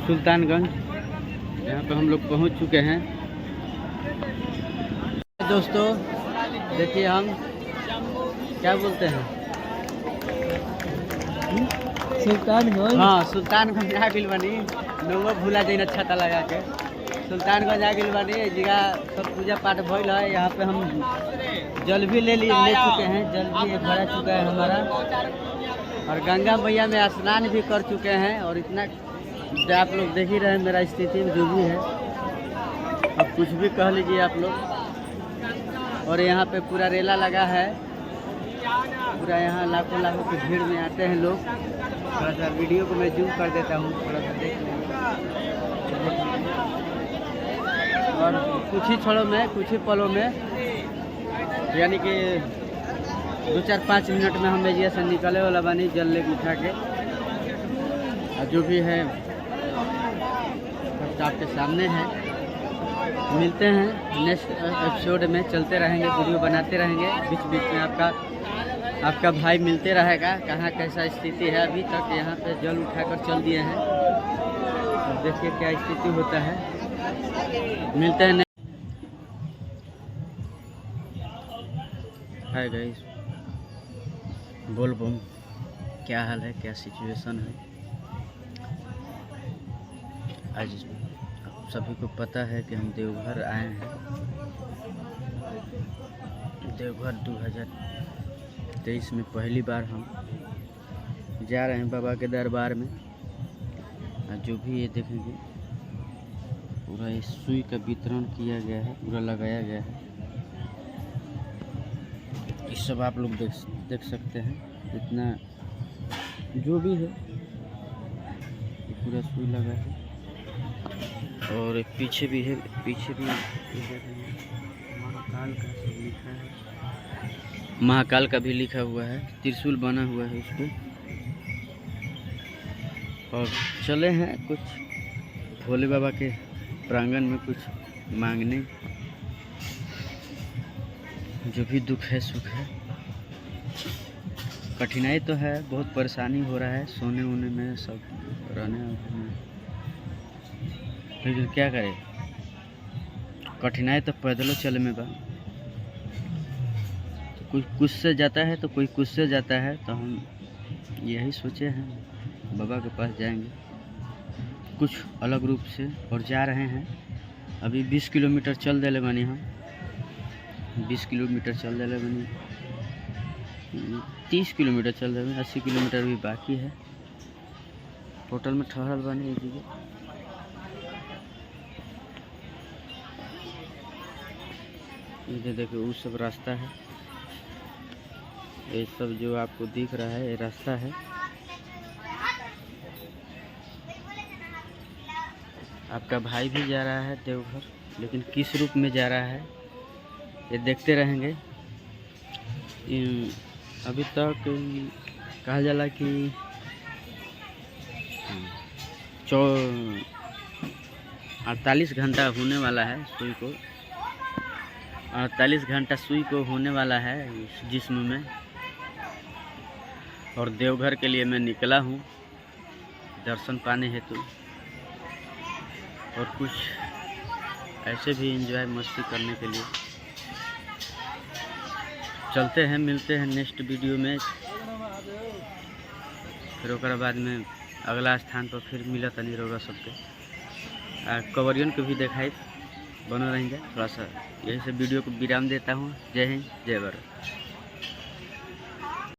सुल्तानगंज। यहाँ पे हम लोग पहुँच चुके हैं। दोस्तों देखिए हम क्या बोलते हैं सुल्तानगंज। हाँ सुल्तानगंज आ गई बनी नौवा भूला जाइन छाता लगा के सुल्तानगंज आ गई बनी जगह सब पूजा पाठ भइल है। यहाँ पे हम जल भी ले चुके हैं, जल भी भरा चुका है हमारा, और गंगा मैया में स्नान भी कर चुके हैं। और इतना आप लोग देख ही रहे हैं मेरा स्थिति जो भी है, अब कुछ भी कह लीजिए आप लोग। और यहाँ पे पूरा रेला लगा है, पूरा यहाँ लाखों लाखों की भीड़ में आते हैं लोग। थोड़ा सा वीडियो को मैं जूम कर देता हूँ, थोड़ा सा देख लीजिए। और कुछ ही क्षणों में, कुछ ही पलों में, यानी कि 2-4-5 मिनट में हम एजिया से निकले वाला बानी जल लेके उठा के। और जो भी है आपके सामने है। मिलते हैं नेक्स्ट एपिसोड में, चलते रहेंगे, वीडियो बनाते रहेंगे, बीच बीच में आपका भाई मिलते रहेगा कहाँ कैसा स्थिति है। अभी तक यहाँ पे जल उठाकर चल दिए हैं, तो देखिए क्या स्थिति होता है। मिलते हैं। हाय गाइस, बोल बम, क्या हाल है, क्या सिचुएशन है। आज सभी को पता है कि हम देवघर आए हैं। देवघर 2023 में पहली बार हम जा रहे हैं बाबा के दरबार में। जो भी ये देखेंगे पूरा इस सुई का वितरण किया गया है, पूरा लगाया गया है। इस सब आप लोग देख सकते हैं, इतना जो भी है पूरा सुई लगा है। और पीछे भी है, पीछे भी महाकाल का सब लिखा है, महाकाल का भी लिखा हुआ है, त्रिशूल बना हुआ है इस पे। और चले हैं कुछ भोले बाबा के प्रांगण में कुछ मांगने, जो भी दुख है सुख है। कठिनाई तो है, बहुत परेशानी हो रहा है सोने वोने में, सब रहने में, लेकिन क्या करें, कठिनाई तो पैदलों चले में बा। तो कोई कुछ से जाता है तो कोई कुछ से जाता है, तो हम यही सोचे हैं बाबा के पास जाएंगे कुछ अलग रूप से। और जा रहे हैं अभी 20 किलोमीटर चल देले बनी हम, 20 किलोमीटर चल देले बनी, 30 किलोमीटर चल रहे हैं, 80 किलोमीटर भी बाकी है। होटल में ठहरल बनी एक जगह। ये देखो वो सब रास्ता है, ये सब जो आपको दिख रहा है ये रास्ता है। आपका भाई भी जा रहा है देवघर, लेकिन किस रूप में जा रहा है ये देखते रहेंगे। अभी तक कहा जाला कि 48 घंटा होने वाला है सुई को, 48 घंटा सुई को होने वाला है इस जिस्म में। और देवघर के लिए मैं निकला हूँ दर्शन पाने हेतु, और कुछ ऐसे भी एंजॉय मस्ती करने के लिए। चलते हैं, मिलते हैं नेक्स्ट वीडियो में। फिर ओकर बाद में अगला स्थान पर फिर मिला तनी रोगा सबके कवरियन को भी दिखाई बनो रहेंगे। थोड़ा सा यही से वीडियो को विराम देता हूँ। जय हिंद, जय भारत।